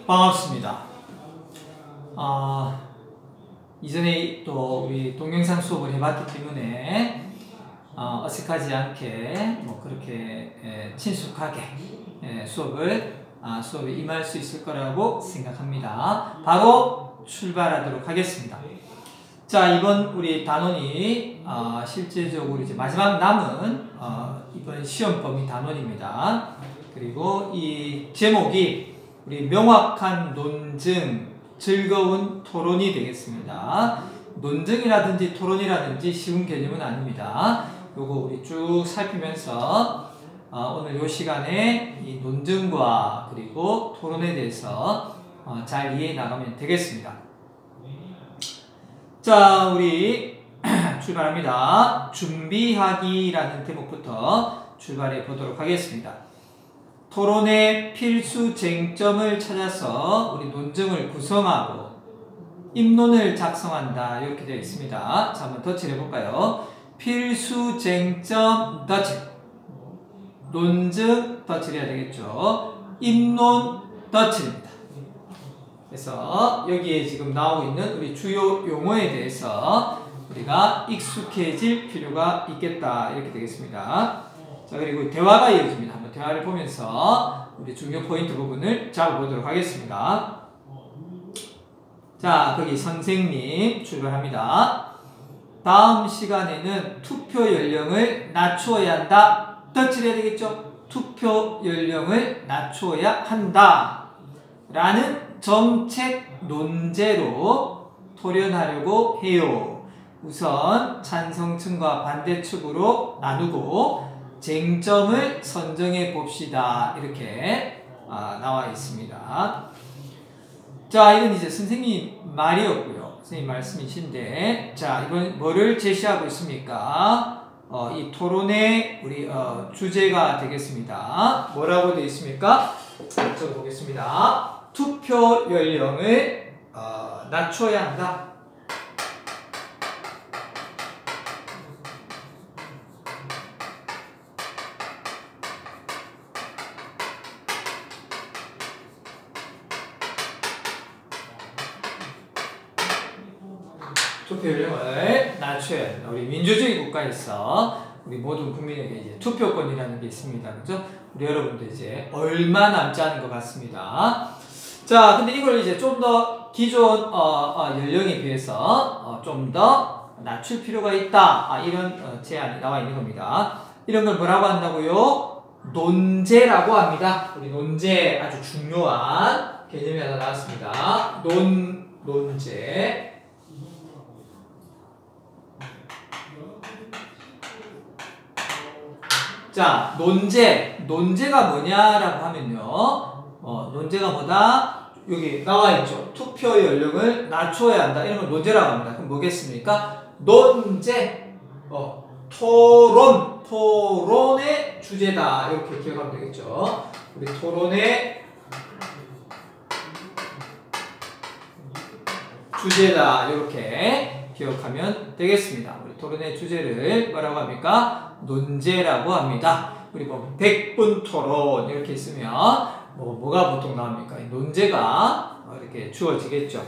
반갑습니다. 이전에 또 우리 동영상 수업을 해봤기 때문에 어색하지 않게 뭐 그렇게 친숙하게 수업에 임할 수 있을 거라고 생각합니다. 바로 출발하도록 하겠습니다. 자, 이번 우리 단원이 실제적으로 이제 마지막 남은 이번 시험 범위 단원입니다. 그리고 이 제목이 우리 명확한 논증, 즐거운 토론이 되겠습니다. 논증이라든지 토론이라든지 쉬운 개념은 아닙니다. 요거 우리 쭉 살피면서 오늘 요 시간에 이 논증과 그리고 토론에 대해서 잘 이해해 나가면 되겠습니다. 자, 우리 출발합니다. 준비하기라는 대목부터 출발해 보도록 하겠습니다. 토론의 필수 쟁점을 찾아서 우리 논증을 구성하고 입론을 작성한다. 이렇게 되어 있습니다. 자, 한번 덧칠해 볼까요? 필수 쟁점 덧칠. 논증 덧칠해야 되겠죠. 입론 덧칠입니다. 그래서 여기에 지금 나오고 있는 우리 주요 용어에 대해서 우리가 익숙해질 필요가 있겠다. 이렇게 되겠습니다. 자, 그리고 대화가 이어집니다. 한번 대화를 보면서 우리 중요 포인트 부분을 잡아보도록 하겠습니다. 자, 거기 선생님 출발합니다. 다음 시간에는 투표 연령을 낮추어야 한다. 덧칠해야 되겠죠? 투표 연령을 낮추어야 한다. 라는 정책 논제로 토론하려고 해요. 우선 찬성층과 반대측으로 나누고 쟁점을 선정해 봅시다. 이렇게 나와 있습니다. 자, 이건 이제 선생님 말이었고요. 선생님 말씀이신데, 자, 이건 뭐를 제시하고 있습니까? 이 토론의 우리 주제가 되겠습니다. 뭐라고 되어 있습니까? 적어보겠습니다. 투표 연령을 낮춰야 한다. 투표 연령을 낮춰야 한다. 우리 민주주의 국가에서 우리 모든 국민에게 이제 투표권이라는 게 있습니다. 그죠? 우리 여러분들 이제 얼마 남지 않은 것 같습니다. 자, 근데 이걸 이제 좀 더 기존 연령에 비해서 좀 더 낮출 필요가 있다. 이런 제안이 나와 있는 겁니다. 이런 걸 뭐라고 한다고요? 논제라고 합니다. 우리 논제 아주 중요한 개념이 하나 나왔습니다. 논제. 자, 논제가 뭐냐라고 하면요. 논제가 뭐다? 여기 나와 있죠. 투표 연령을 낮춰야 한다. 이런 걸 논제라고 합니다. 그럼 뭐겠습니까? 논제, 토론의 주제다. 이렇게 기억하면 되겠죠. 우리 토론의 주제다. 이렇게 기억하면 되겠습니다. 우리 토론의 주제를 뭐라고 합니까? 논제라고 합니다. 우리 뭐 100분 토론 이렇게 있으면 뭐가 보통 나옵니까? 논제가 이렇게 주어지겠죠.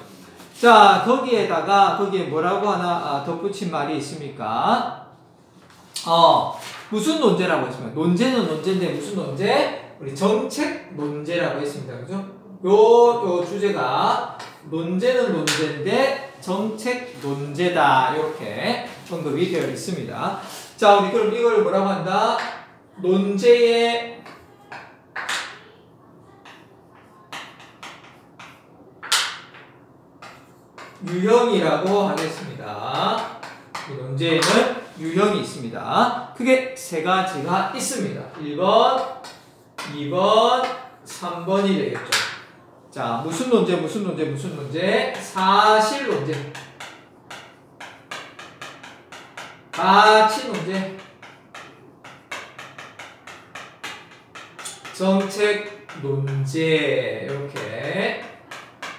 자, 거기에 뭐라고 하나 덧붙인 말이 있습니까? 무슨 논제라고 했습니까? 논제는 논제인데 무슨 논제? 우리 정책 논제라고 했습니다. 그죠? 요 주제가 논제는 논제인데 정책 논제다. 이렇게 언급이 되어 있습니다. 자, 우리 그럼 이걸 뭐라고 한다? 논제의 유형이라고 하겠습니다. 이 논제에는 유형이 있습니다. 크게 세 가지가 있습니다. 1번, 2번, 3번이 되겠죠. 자, 무슨 논제? 사실 논제. 가치 논제. 정책 논제. 이렇게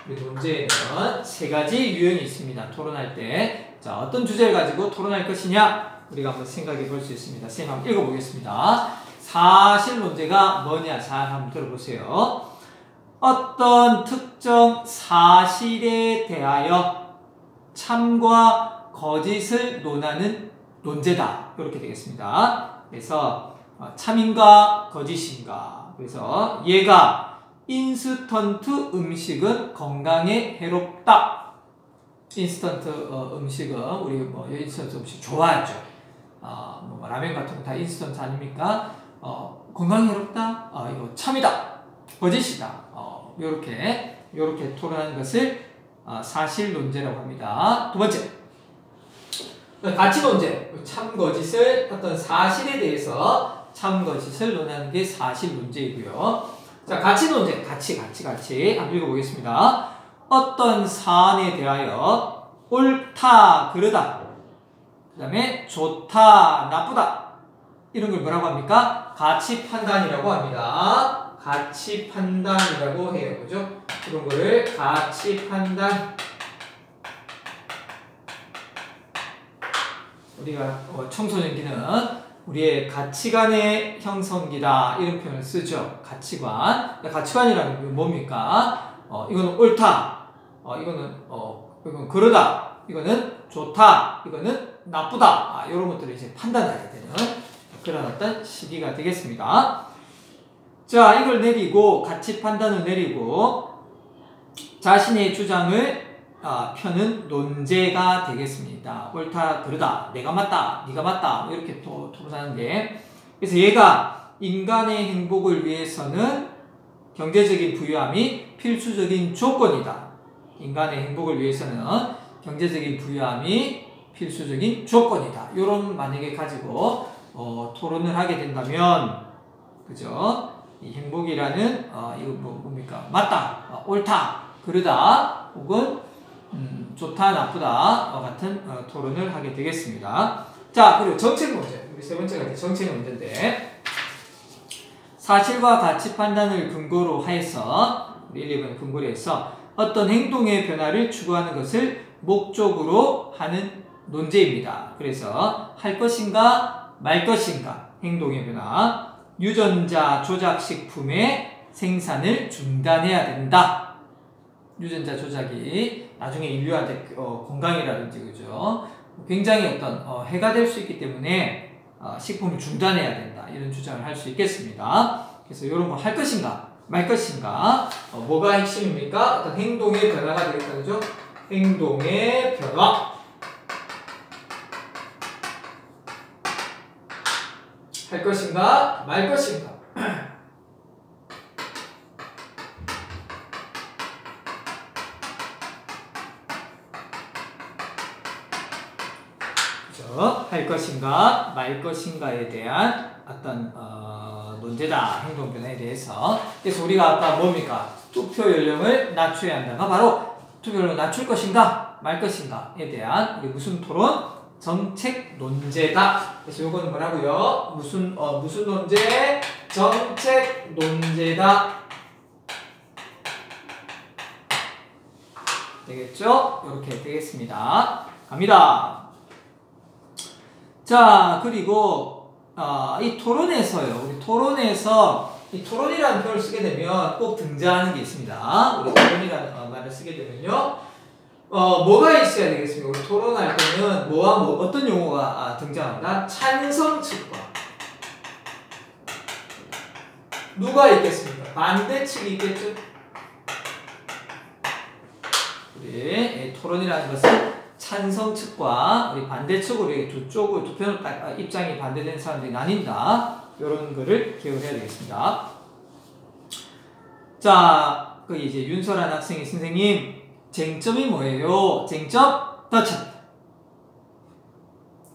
우리 논제에는 세 가지 유형이 있습니다. 토론할 때. 자, 어떤 주제를 가지고 토론할 것이냐? 우리가 한번 생각해 볼 수 있습니다. 선생님 한번 읽어보겠습니다. 사실 논제가 뭐냐? 잘 한번 들어보세요. 어떤 특정 사실에 대하여 참과 거짓을 논하는 논제다. 이렇게 되겠습니다. 그래서 참인가 거짓인가. 그래서 얘가 인스턴트 음식은 건강에 해롭다. 인스턴트 음식은 우리 인스턴트 음식 좋아하죠. 라면 같은 거 다 인스턴트 아닙니까? 건강에 해롭다. 이거 참이다. 거짓이다. 요렇게 토론하는 것을 사실 논제라고 합니다. 두 번째, 가치 논제. 참 거짓을 어떤 사실에 대해서 참 거짓을 논하는 게 사실 문제이고요. 자, 가치 논제. 가치. 한번 읽어보겠습니다. 어떤 사안에 대하여 옳다, 그르다. 그 다음에 좋다, 나쁘다. 이런 걸 뭐라고 합니까? 가치 판단이라고 합니다. 가치 판단이라고 해요. 그죠? 이런 거를 가치 판단. 우리가 청소년기는 우리의 가치관의 형성기다. 이런 표현을 쓰죠. 가치관. 가치관이라는 게 뭡니까? 이거는 옳다. 이거는 그러다. 이거는 좋다. 이거는 나쁘다. 이런 것들을 이제 판단하게 되는 그런 어떤 시기가 되겠습니다. 자, 이걸 내리고, 가치 판단을 내리고, 자신의 주장을 펴는 논제가 되겠습니다. 옳다, 그르다, 내가 맞다, 네가 맞다, 이렇게 토론하는데, 그래서 얘가 인간의 행복을 위해서는 경제적인 부유함이 필수적인 조건이다. 인간의 행복을 위해서는 경제적인 부유함이 필수적인 조건이다. 이런 만약에 가지고 토론을 하게 된다면, 그죠? 이 행복이라는 이거 뭡니까? 맞다, 옳다, 그르다, 혹은 좋다, 나쁘다 같은 토론을 하게 되겠습니다. 자, 그리고 정책 문제. 우리 세 번째가 정책 문제인데, 사실과 가치 판단을 근거로 하여서, 우리 1, 2번 근거로 해서 어떤 행동의 변화를 추구하는 것을 목적으로 하는 논제입니다. 그래서 할 것인가 말 것인가, 행동의 변화, 유전자 조작식품의 생산을 중단해야 된다. 유전자 조작이 나중에 인류한테 건강이라든지, 그죠? 굉장히 어떤 해가 될 수 있기 때문에 식품을 중단해야 된다. 이런 주장을 할 수 있겠습니다. 그래서 이런 거 할 것인가 말 것인가, 뭐가 핵심입니까? 어떤 행동의 변화가 되겠다. 그죠? 행동의 변화. 할 것인가 말 것인가. 그렇죠? 할 것인가 말 것인가에 대한 어떤 논제다. 행동 변화에 대해서. 그래서 우리가 아까 뭡니까? 투표 연령을 낮춰야 한다가 바로 투표 연령을 낮출 것인가 말 것인가에 대한 우리 무슨 토론? 정책 논제다. 그래서 요거는 뭐라고요? 무슨 논제? 정책 논제다. 되겠죠? 이렇게 되겠습니다. 갑니다. 자, 그리고 이 토론에서요. 우리 토론에서 이 토론이라는 표현을 쓰게 되면 꼭 등장하는 게 있습니다. 우리 토론이라는 말을 쓰게 되면요. 뭐가 있어야 되겠습니까? 우리 토론할 때는 어떤 용어가 등장합니다. 찬성 측과 누가 있겠습니까? 반대 측이 있겠죠? 우리 토론이라는 것은 찬성 측과 우리 반대 측으로 두 편 입장이 반대되는 사람들이 나뉜다. 이런 거를 기억을 해야 되겠습니다. 자, 이제 윤설한 학생이 선생님, 쟁점이 뭐예요? 쟁점 덧쳤다.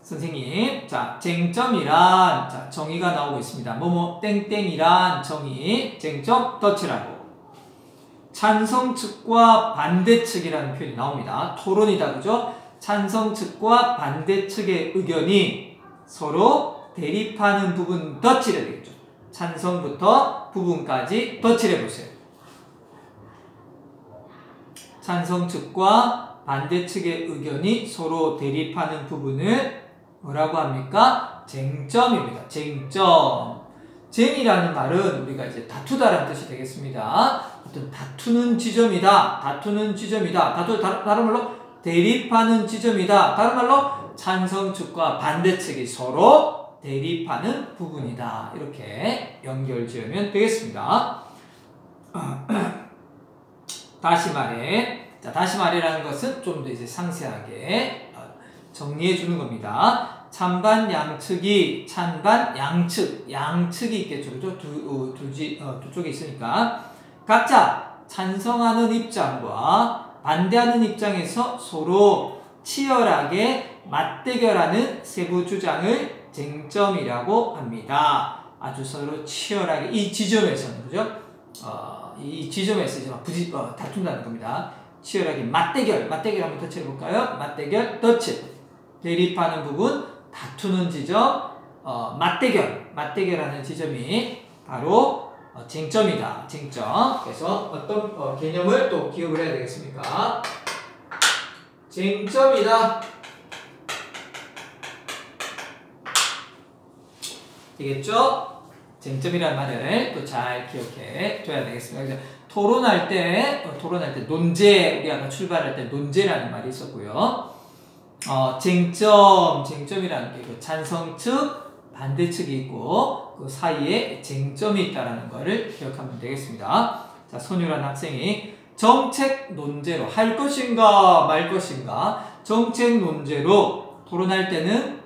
선생님, 자, 쟁점이란, 자, 정의가 나오고 있습니다. 땡땡이란 정의, 쟁점 덧치라고. 찬성 측과 반대 측이라는 표현이 나옵니다. 토론이다, 그죠? 찬성 측과 반대 측의 의견이 서로 대립하는 부분 덧칠해야 되겠죠. 찬성부터 부분까지 덧칠해 보세요. 찬성 측과 반대 측의 의견이 서로 대립하는 부분을 뭐라고 합니까? 쟁점입니다. 쟁점. 쟁이라는 말은 우리가 이제 다투다라는 뜻이 되겠습니다. 어떤 다투는 지점이다. 다투는 지점이다. 다른 말로 대립하는 지점이다. 다른 말로 찬성 측과 반대 측이 서로 대립하는 부분이다. 이렇게 연결 지으면 되겠습니다. 다시 말해라는 것은 좀 더 이제 상세하게 정리해 주는 겁니다. 찬반 양측이 양측이 있겠죠. 그죠? 두 쪽이 있으니까 각자 찬성하는 입장과 반대하는 입장에서 서로 치열하게 맞대결하는 세부 주장을 쟁점이라고 합니다. 아주 서로 치열하게 이 지점에서는 그죠? 이 지점에서 이제 다툰다는 겁니다. 치열하게 맞대결 한번 터치해 볼까요? 맞대결 터치 대립하는 부분 다투는 지점 맞대결하는 지점이 바로 쟁점이다. 쟁점. 그래서 어떤 개념을 또 기억을 해야 되겠습니까? 쟁점이다. 되겠죠? 쟁점이라는 말을 또 잘 기억해 둬야 되겠습니다. 그래서 토론할 때 논제, 우리 아까 출발할 때 논제라는 말이 있었고요. 쟁점이라는 게 그 찬성 측, 반대 측이 있고 그 사이에 쟁점이 있다라는 것을 기억하면 되겠습니다. 자, 손유란 학생이 정책 논제로 할 것인가 말 것인가 정책 논제로 토론할 때는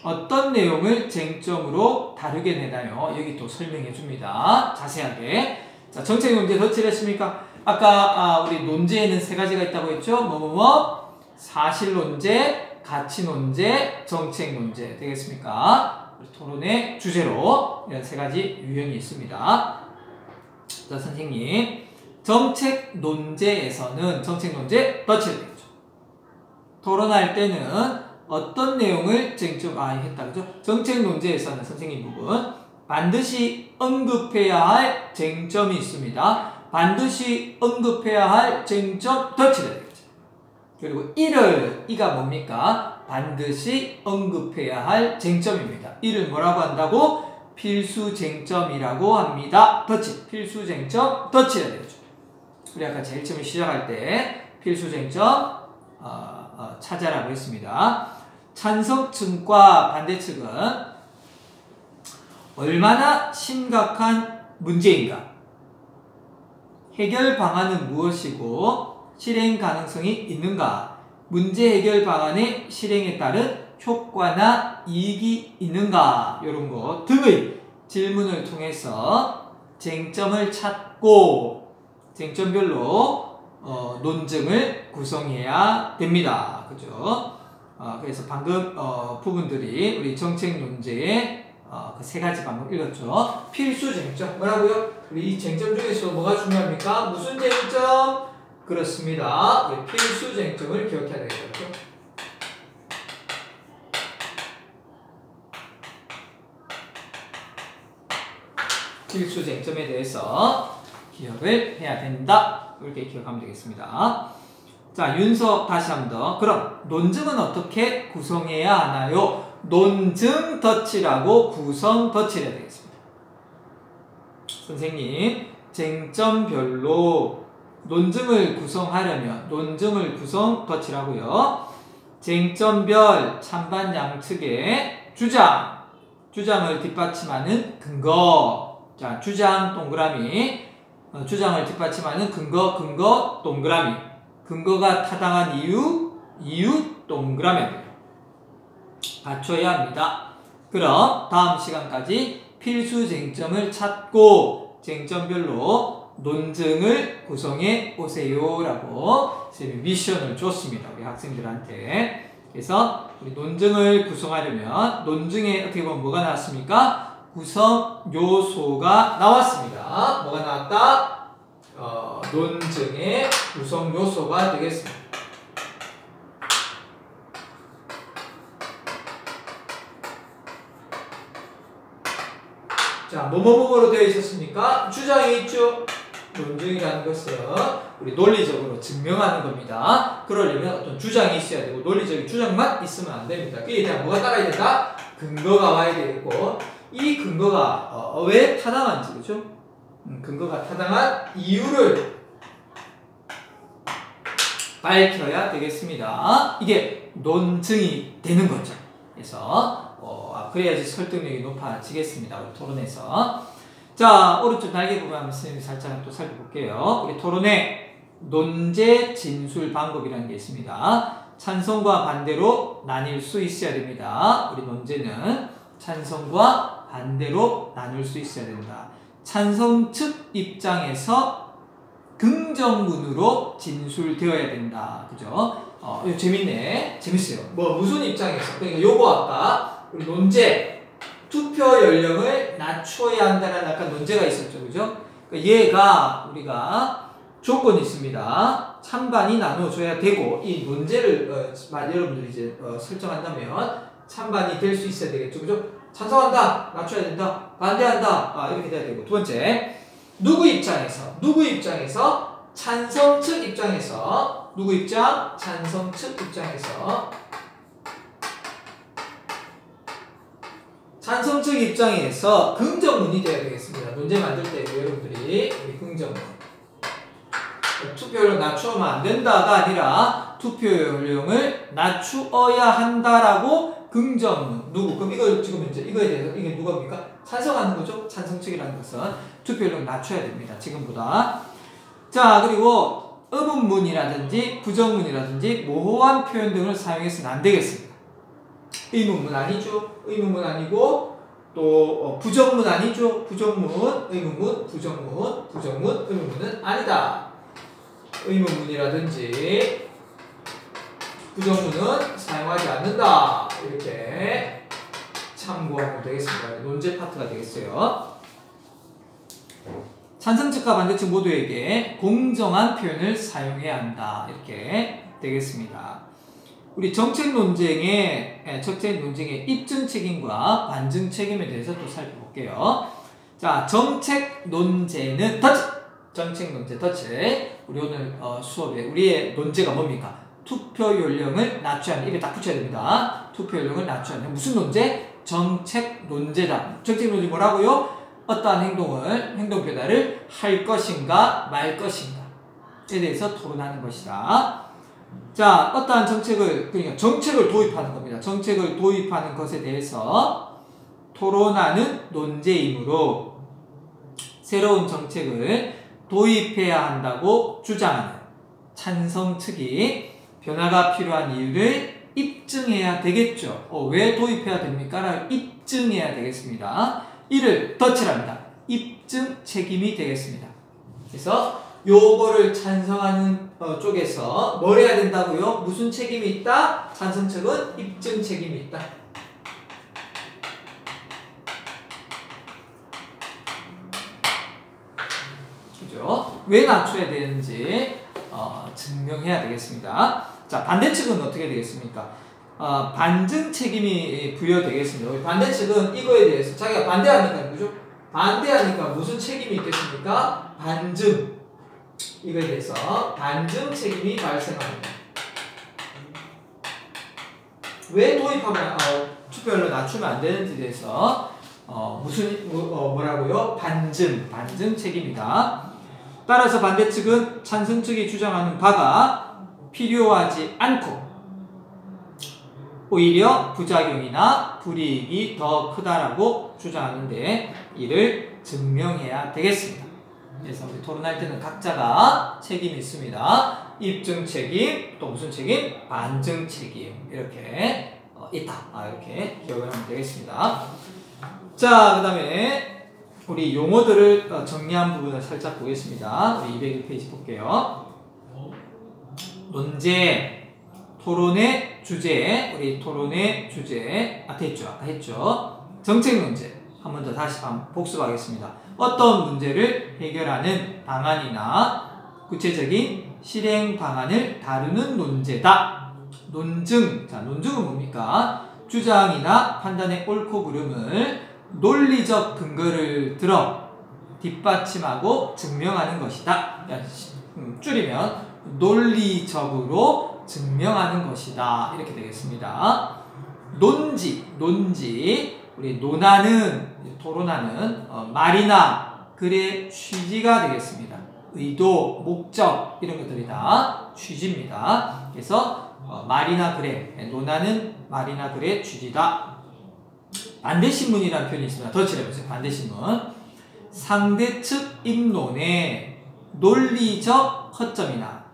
어떤 내용을 쟁점으로 다루게 되나요? 여기 또 설명해 줍니다. 자세하게. 자, 정책 논제 덧칠 했습니까? 아까 우리 논제에는 세 가지가 있다고 했죠? 사실 논제, 가치 논제, 정책 논제 되겠습니까? 토론의 주제로 이런 세 가지 유형이 있습니다. 자, 선생님. 정책 논제에서는 정책 논제 덧칠 되겠죠. 토론할 때는 어떤 내용을 했다 그죠? 정책 논제에서는 선생님 부분 반드시 언급해야 할 쟁점이 있습니다. 반드시 언급해야 할 쟁점 덧칠해야 되겠죠. 그리고 이가 뭡니까? 반드시 언급해야 할 쟁점입니다. 이를 뭐라고 한다고? 필수 쟁점이라고 합니다. 덧칠. 필수 쟁점 덧칠해야 되겠죠. 우리 아까 제일 처음에 시작할 때 필수 쟁점 찾아라고 했습니다. 찬성층과 반대측은 얼마나 심각한 문제인가? 해결 방안은 무엇이고 실행 가능성이 있는가? 문제 해결 방안의 실행에 따른 효과나 이익이 있는가? 이런 것 등의 질문을 통해서 쟁점을 찾고 쟁점별로 논증을 구성해야 됩니다. 그죠? 그래서 방금 부분들이 우리 정책 논제의 그 세 가지 방금 읽었죠. 필수 쟁점 뭐라고요? 우리 이 쟁점 중에서 뭐가 중요합니까? 무슨 쟁점? 그렇습니다. 필수 쟁점을 기억해야 되겠죠. 필수 쟁점에 대해서 기억을 해야 된다. 이렇게 기억하면 되겠습니다. 자, 윤서 다시 한 번 더. 그럼 논증은 어떻게 구성해야 하나요? 논증 덧칠하고 구성 덧칠해야 되겠습니다. 선생님, 쟁점별로 논증을 구성하려면 논증을 구성 덧칠하고요. 쟁점별 찬반 양측의 주장을 뒷받침하는 근거. 자, 주장 동그라미. 주장을 뒷받침하는 근거 동그라미. 근거가 타당한 이유 동그라미 갖춰야 합니다. 그럼 다음 시간까지 필수 쟁점을 찾고 쟁점별로 논증을 구성해 오세요 라고 선생님이 미션을 줬습니다. 우리 학생들한테. 그래서 우리 논증을 구성하려면 논증에 어떻게 보면 뭐가 나왔습니까? 구성 요소가 나왔습니다. 뭐가 나왔다? 논증의 구성 요소가 되겠습니다. 자, 뭐뭐뭐로 되어 있었습니까? 주장이 있죠? 논증이라는 것은 우리 논리적으로 증명하는 겁니다. 그러려면 어떤 주장이 있어야 되고 논리적인 주장만 있으면 안 됩니다. 그에 대한 뭐가 따라야 된다? 근거가 와야 되고 이 근거가 왜 타당한지, 그죠? 근거가 타당한 이유를 밝혀야 되겠습니다. 이게 논증이 되는 거죠. 그래서 그래야지 설득력이 높아지겠습니다. 우리 토론에서. 자, 오른쪽 날개 부분 한번 선생님이 살짝 또 살펴볼게요. 우리 토론의 논제 진술 방법이라는 게 있습니다. 찬성과 반대로 나뉠 수 있어야 됩니다. 우리 논제는 찬성과 반대로 나눌 수 있어야 된다. 찬성 측 입장에서 긍정문으로 진술되어야 된다. 그죠? 이거 재밌네. 재밌어요. 무슨 입장에서? 그러니까 요거 아까 우리 논제 투표 연령을 낮춰야 한다는 약간 논제가 있었죠. 그죠? 그러니까 얘가 우리가 조건이 있습니다. 찬반이 나눠져야 되고, 이 논제를 여러분들이 이제 설정한다면 찬반이 될 수 있어야 되겠죠. 그죠? 찬성한다, 낮춰야 된다, 반대한다, 이렇게 돼야 되고. 두 번째, 누구 입장에서 찬성 측 입장에서, 누구 입장? 찬성 측 입장에서, 찬성 측 입장에서 긍정문이 돼야 되겠습니다. 논제 만들 때 여러분들이 우리 긍정문. 투표율을 낮추면 안 된다가 아니라 투표율을 낮추어야 한다라고 긍정문. 누구? 그럼 이걸 지금 이제 이거에 대해서 이게 누가입니까? 찬성하는 거죠? 찬성 측이라는 것은 투표율을 낮춰야 됩니다. 지금보다. 자, 그리고 의문문이라든지 부정문이라든지 모호한 표현 등을 사용해서는 안 되겠습니다. 의문문 아니죠? 의문문 아니고 또 부정문 아니죠? 부정문, 의문문, 부정문, 의문문은 아니다. 의문문이라든지 부정문은 사용하지 않는다. 이렇게 참고하면 되겠습니다. 논제 파트가 되겠어요. 찬성 측과 반대 측 모두에게 공정한 표현을 사용해야 한다. 이렇게 되겠습니다. 우리 정책 논쟁의 입증 책임과 반증 책임에 대해서 또 살펴볼게요. 자, 정책 논제는 터치! 정책 논제 터치. 우리 오늘 수업에 우리의 논제가 뭡니까? 투표 연령을 낮춰야 하는, 입에 딱 붙여야 됩니다. 투표 연령을 낮춰야 하는 무슨 논제? 정책 논제다. 정책 논제 뭐라고요? 어떠한 행동 변화를 할 것인가 말 것인가에 대해서 토론하는 것이다. 자, 어떠한 그러니까 정책을 도입하는 겁니다. 정책을 도입하는 것에 대해서 토론하는 논제이므로 새로운 정책을 도입해야 한다고 주장하는 찬성 측이 변화가 필요한 이유를 입증해야 되겠죠. 왜 도입해야 됩니까? 입증해야 되겠습니다. 이를 덧칠합니다. 입증 책임이 되겠습니다. 그래서 요거를 찬성하는 쪽에서 뭘 해야 된다고요? 무슨 책임이 있다? 찬성 측은 입증 책임이 있다. 그죠? 왜 낮춰야 되는지 증명해야 되겠습니다. 자, 반대 측은 어떻게 되겠습니까? 반증 책임이 부여되겠습니다. 반대 측은 이거에 대해서 자기가 반대하니까, 그죠? 반대하니까 무슨 책임이 있겠습니까? 반증. 이거에 대해서 반증 책임이 발생합니다. 왜 도입하면 투표율을 낮추면 안 되는지에 대해서 뭐라고요? 반증 책임이다. 따라서 반대 측은 찬성 측이 주장하는 바가 필요하지 않고 오히려 부작용이나 불이익이 더 크다라고 주장하는데 이를 증명해야 되겠습니다. 그래서 우리 토론할 때는 각자가 책임이 있습니다. 입증 책임, 또 무슨 책임? 반증 책임. 이렇게 있다. 이렇게 기억을 하면 되겠습니다. 자, 그 다음에 우리 용어들을 정리한 부분을 살짝 보겠습니다. 우리 201페이지 볼게요. 논제, 토론의 주제, 우리 토론의 주제 아까 했죠. 정책 논제. 한 번 더 다시 복습하겠습니다. 어떤 문제를 해결하는 방안이나 구체적인 실행 방안을 다루는 논제다. 논증. 자, 논증은 뭡니까? 주장이나 판단의 옳고 그름을 논리적 근거를 들어 뒷받침하고 증명하는 것이다. 줄이면 논리적으로 증명하는 것이다. 이렇게 되겠습니다. 논지. 우리 논하는 토론하는 말이나 글의 취지가 되겠습니다. 의도, 목적 이런 것들이 다 취지입니다. 그래서 말이나 글의 논하는 말이나 글의 취지다. 반대신문이라는 표현이 있습니다. 더 칠해보세요. 반대신문. 상대 측 입론의 논리적 허점이나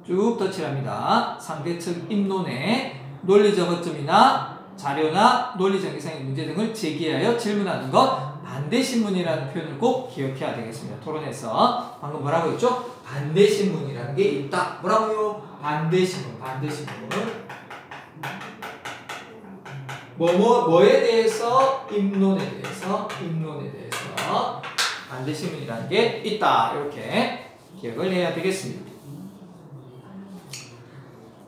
쭉 덧칠합니다. 상대 측 입론의 논리적 허점이나 자료나 논리적 이상의 문제 등을 제기하여 질문하는 것 반대신문이라는 표현을 꼭 기억해야 되겠습니다. 토론에서 방금 뭐라고 했죠? 반대신문이라는 게 있다. 뭐라고요? 반대신문. 뭐에 대해서? 입론에 대해서 반대신문이라는 게 있다. 이렇게 기억을 해야 되겠습니다.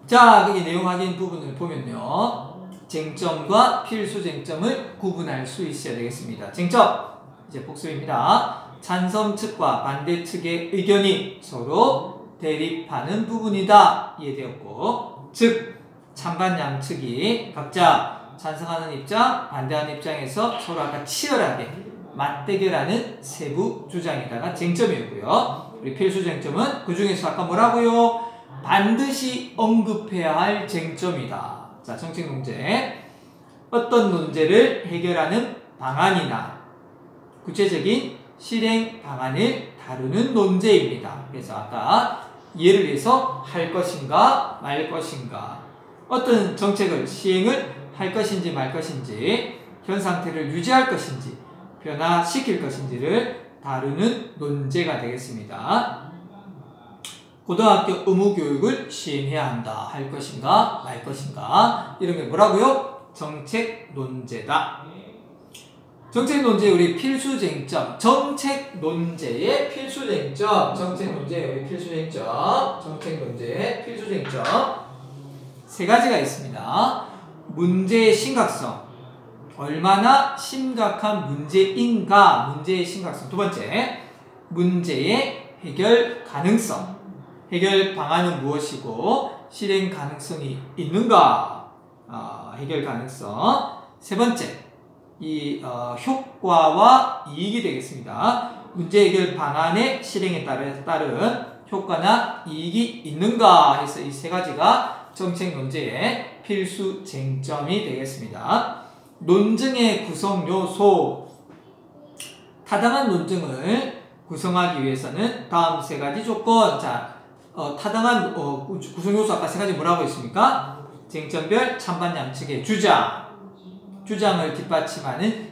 자, 거기 내용 확인 부분을 보면요. 쟁점과 필수 쟁점을 구분할 수 있어야 되겠습니다. 쟁점, 이제 복습입니다. 찬성 측과 반대 측의 의견이 서로 대립하는 부분이다. 이해되었고, 즉 찬반 양측이 각자 찬성하는 입장, 반대하는 입장에서 서로 아까 치열하게 맞대결하는 세부 주장에다가 쟁점이었고요. 우리 필수 쟁점은 그 중에서 아까 뭐라고요? 반드시 언급해야 할 쟁점이다. 자, 정책 논제. 어떤 문제를 해결하는 방안이나 구체적인 실행 방안을 다루는 논제입니다. 그래서 아까 예를 들어서 할 것인가 말 것인가, 어떤 정책을 시행을 할 것인지 말 것인지, 현 상태를 유지할 것인지 변화시킬 것인지를 다루는 논제가 되겠습니다. 고등학교 의무교육을 시행해야 한다. 할 것인가 말 것인가, 이런 게 뭐라고요? 정책 논제다. 정책 논제의 우리 필수 쟁점, 정책 논제의 필수 쟁점, 정책 논제의 우리 필수 쟁점, 정책 논제의 필수 쟁점 세 가지가 있습니다. 문제의 심각성, 얼마나 심각한 문제인가, 문제의 심각성. 두 번째, 문제의 해결 가능성, 해결 방안은 무엇이고 실행 가능성이 있는가, 해결 가능성. 세 번째, 이 효과와 이익이 되겠습니다. 문제 해결 방안의 실행에 따른 효과나 이익이 있는가 해서 이 세 가지가 정책 논제의 필수 쟁점이 되겠습니다. 논증의 구성 요소, 타당한 논증을 구성하기 위해서는 다음 세 가지 조건. 자, 타당한 구성 요소 아까 세 가지 뭐라고 했습니까? 쟁점별 찬반 양측의 주장을 뒷받침하는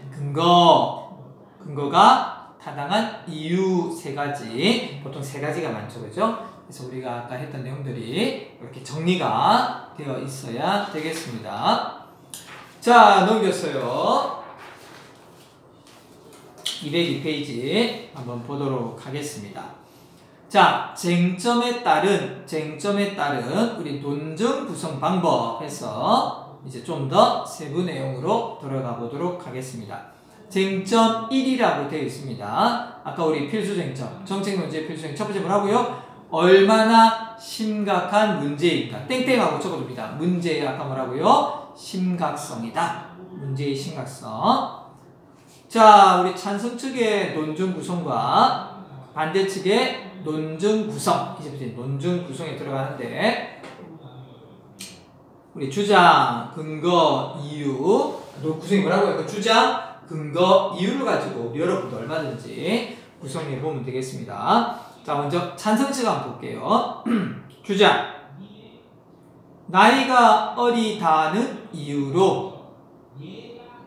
근거가 타당한 이유 세 가지, 보통 세 가지가 많죠, 그죠? 그래서 우리가 아까 했던 내용들이 이렇게 정리가 되어 있어야 되겠습니다. 자, 넘겼어요. 202페이지 한번 보도록 하겠습니다. 자, 쟁점에 따른 우리 논증 구성 방법 해서 이제 좀 더 세부 내용으로 들어가 보도록 하겠습니다. 쟁점 1이라고 되어 있습니다. 아까 우리 필수 쟁점, 정책 논제의 필수 쟁점 첫 번째 뭐라고요? 얼마나 심각한 문제인가. 땡땡하고 적어둡니다. 문제의 아까 뭐라고요? 심각성이다. 문제의 심각성. 자, 우리 찬성 측의 논증 구성과 반대 측의 논증 구성. 이제 논증 구성에 들어가는데, 우리 주장, 근거, 이유. 구성이 뭐라고요? 그 주장, 근거, 이유를 가지고 여러분도 얼마든지 구성해 보면 되겠습니다. 자, 먼저 찬성 측 한번 볼게요. 주장. 나이가 어리다는 이유로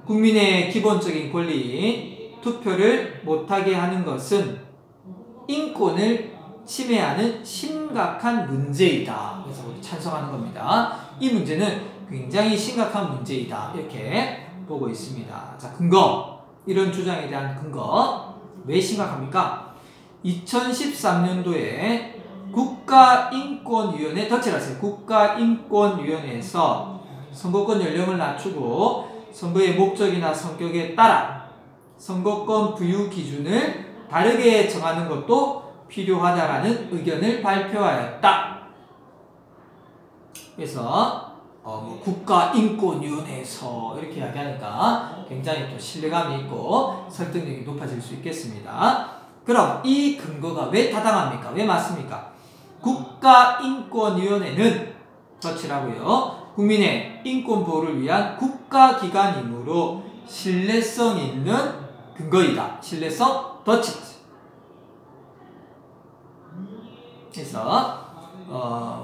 국민의 기본적인 권리인 투표를 못하게 하는 것은 인권을 침해하는 심각한 문제이다. 그래서 찬성하는 겁니다. 이 문제는 굉장히 심각한 문제이다. 이렇게 보고 있습니다. 자, 근거. 이런 주장에 대한 근거. 왜 심각합니까? 2013년도에 국가인권위원회, 덧칠하세요. 국가인권위원회에서 선거권 연령을 낮추고 선거의 목적이나 성격에 따라 선거권 부유 기준을 다르게 정하는 것도 필요하다라는 의견을 발표하였다. 그래서 국가인권위원회에서 이렇게 이야기하니까 굉장히 또 신뢰감이 있고 설득력이 높아질 수 있겠습니다. 그럼 이 근거가 왜 타당합니까? 왜 맞습니까? 국가인권위원회는 덧치라고요. 국민의 인권 보호를 위한 국가기관이므로 신뢰성 있는 근거이다. 신뢰성 덧치지. 그래서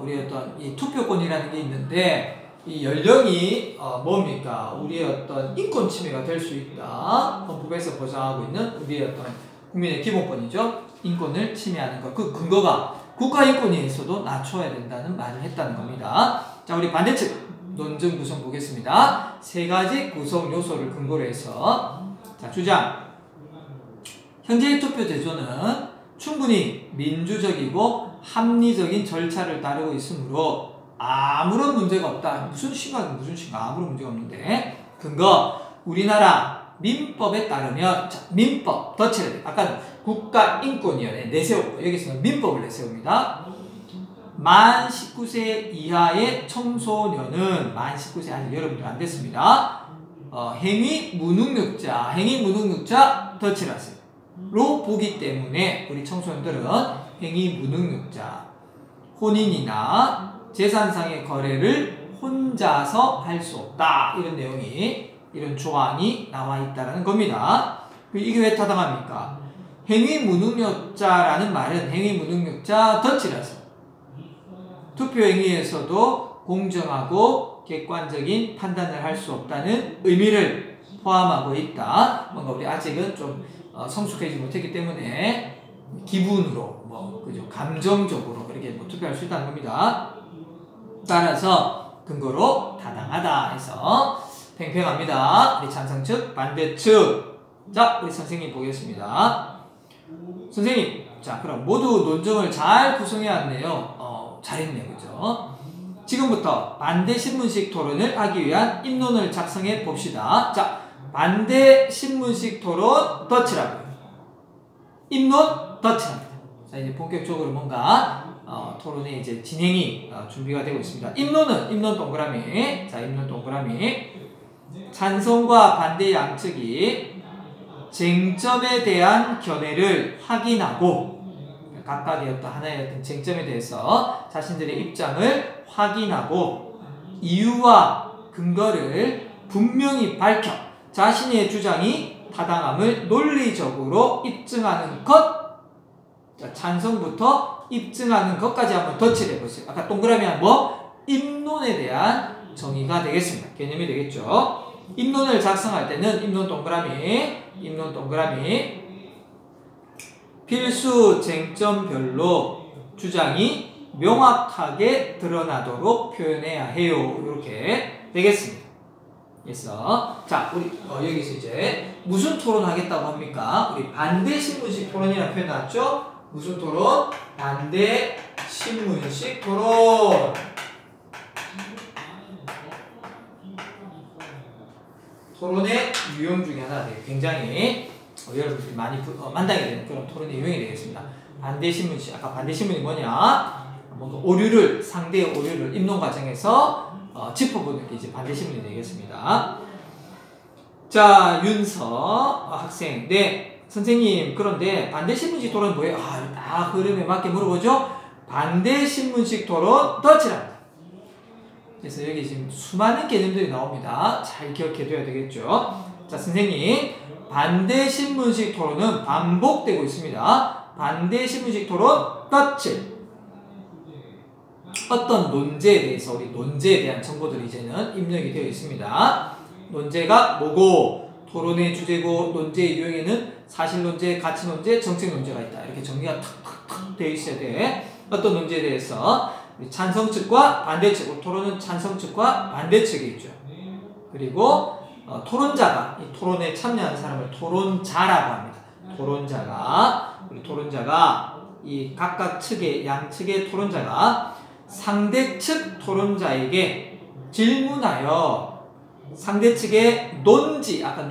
우리 어떤 이 투표권이라는 게 있는데 이 연령이 뭡니까? 우리의 어떤 인권 침해가 될 수 있다. 헌법에서 보장하고 있는 우리의 어떤 국민의 기본권이죠. 인권을 침해하는 것. 그 근거가 국가인권위에서도 낮춰야 된다는 말을 했다는 겁니다. 자, 우리 반대측 논증 구성 보겠습니다. 세 가지 구성 요소를 근거로 해서 자, 주장. 현재의 투표 제도는 충분히 민주적이고 합리적인 절차를 따르고 있으므로 아무런 문제가 없다. 무슨 심각 아무런 문제가 없는데 근거 우리나라 민법에 따르면 자, 민법 덧치래야 돼. 아까 국가인권위원회 내세우고 여기서는 민법을 내세웁니다. 만 19세 이하의 청소년은 만 19세 아직 여러분들 안 됐습니다. 행위 무능력자 덧치라세요. 로 보기 때문에 우리 청소년들은 행위 무능력자, 혼인이나 재산상의 거래를 혼자서 할 수 없다. 이런 내용이, 이런 조항이 나와 있다는 겁니다. 이게 왜 타당합니까? 행위 무능력자라는 말은 행위 무능력자 덧치라서 투표 행위에서도 공정하고 객관적인 판단을 할 수 없다는 의미를 포함하고 있다. 뭔가 우리 아직은 좀 성숙하지 못했기 때문에 기분으로 그죠? 감정적으로 그렇게 투표할 수 있다는 겁니다. 따라서 근거로 타당하다 해서 팽팽합니다. 우리 찬성 측, 반대 측. 자, 우리 선생님 보겠습니다. 선생님, 자, 그럼 모두 논증을 잘 구성해 왔네요. 잘했네요, 그죠? 지금부터 반대 신문식 토론을 하기 위한 입론을 작성해 봅시다. 자, 반대 신문식 토론 덧치라고요. 입론 덧치랍니다. 자, 이제 본격적으로 뭔가 토론의 이제 진행이 준비가 되고 있습니다. 입론은 입론 동그라미. 자, 입론 동그라미. 찬성과 반대 양측이 쟁점에 대한 견해를 확인하고 각각의 어떤 하나의 어떤 쟁점에 대해서 자신들의 입장을 확인하고 이유와 근거를 분명히 밝혀 자신의 주장이 타당함을 논리적으로 입증하는 것. 자, 찬성부터 입증하는 것까지 한번 덧칠해 보세요. 아까 동그라미 한 입론에 대한 정의가 되겠습니다. 개념이 되겠죠. 입론을 작성할 때는 입론 동그라미 필수 쟁점별로 주장이 명확하게 드러나도록 표현해야 해요. 이렇게 되겠습니다. 그래서 자, 우리 여기서 이제 무슨 토론하겠다고 합니까? 우리 반대 신문식 토론이라는 표현 나왔죠? 무슨 토론? 반대 신문식 토론. 토론의 유형 중에 하나 되게 굉장히 여러분들이 많이 만나게 되는 그런 토론의 유형이 되겠습니다. 반대 신문식. 아까 반대 신문이 뭐냐? 뭔가 오류를, 상대의 오류를 입론 과정에서 짚어보는 게 이제 반대 신문이 되겠습니다. 자, 윤서 학생. 네, 선생님. 그런데 반대 신문식 토론은 뭐예요? 딱 흐름에 맞게 물어보죠? 반대 신문식 토론 덧치랍니다. 그래서 여기 지금 수많은 개념들이 나옵니다. 잘 기억해둬야 되겠죠? 자, 선생님. 반대 신문식 토론은 반복되고 있습니다. 반대 신문식 토론 덧칠. 어떤 논제에 대해서 우리 논제에 대한 정보들이 이제는 입력이 되어 있습니다. 논제가 뭐고 토론의 주제고 논제의 유형에는 사실 논제, 가치 논제, 정책 논제가 있다. 이렇게 정리가 탁탁탁 되어 있어야 돼. 어떤 논제에 대해서 우리 찬성 측과 반대 측, 토론은 찬성 측과 반대 측이 있죠. 그리고 토론자가 이 토론에 참여하는 사람을 토론자라고 합니다. 토론자가 이 각각 측의 양측의 토론자가 상대 측 토론자에게 질문하여 상대 측의 논지, 아까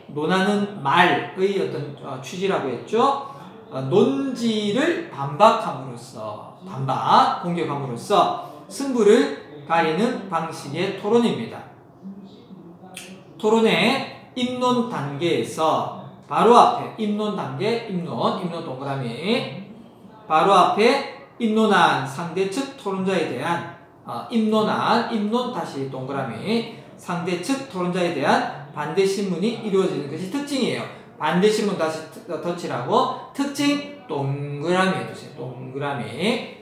논하는 말의 어떤 취지라고 했죠. 공격함으로써 승부를 가리는 방식의 토론입니다. 토론의 입론 단계에서 바로 앞에 입론 단계, 입론 동그라미 바로 앞에 입론한 상대 측 토론자에 대한 입론 다시 동그라미 상대 측 토론자에 대한 반대 신문이 이루어지는 것이 특징이에요. 반대 신문 다시 덧칠하고 특징 동그라미 해주세요. 동그라미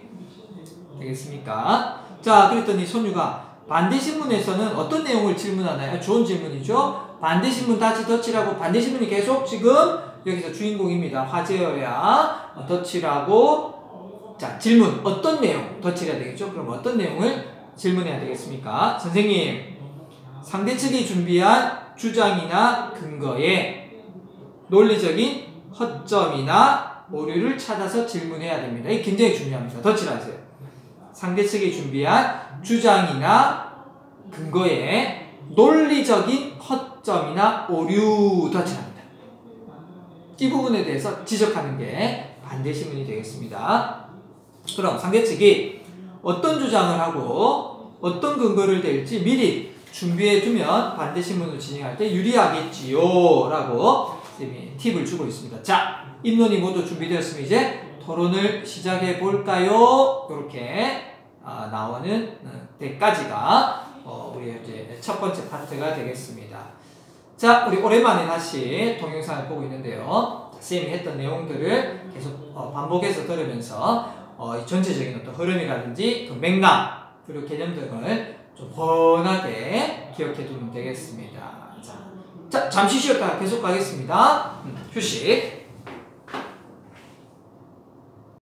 되겠습니까? 자, 그랬더니 손유가 반대 신문에서는 어떤 내용을 질문하나요? 좋은 질문이죠. 반대 신문 다시 덧칠하고 반대 신문이 계속 지금 여기서 주인공입니다. 화제어야 덧칠하고 자, 질문 어떤 내용 덧칠해야 되겠죠? 그럼 어떤 내용을 질문해야 되겠습니까? 선생님, 상대 측이 준비한 주장이나 근거에 논리적인 허점이나 오류를 찾아서 질문해야 됩니다. 이게 굉장히 중요합니다. 덧칠하세요. 상대 측이 준비한 주장이나 근거에 논리적인 허점이나 오류 덧칠합니다. 이 부분에 대해서 지적하는 게 반대 신문이 되겠습니다. 그럼 상대 측이 어떤 주장을 하고 어떤 근거를 댈지 미리 준비해두면 반대 신문을 진행할 때 유리하겠지요 라고 선생님이 팁을 주고 있습니다. 자, 입론이 모두 준비되었으면 이제 토론을 시작해 볼까요? 이렇게 나오는 데까지가 우리 이제 첫 번째 파트가 되겠습니다. 자, 우리 오랜만에 다시 동영상을 보고 있는데요. 선생님이 했던 내용들을 계속 반복해서 들으면서 전체적인 어떤 흐름이라든지 그 맥락 그리고 개념들을 좀 훤하게 기억해 두면 되겠습니다. 자, 잠시 쉬었다가 계속 가겠습니다. 휴식.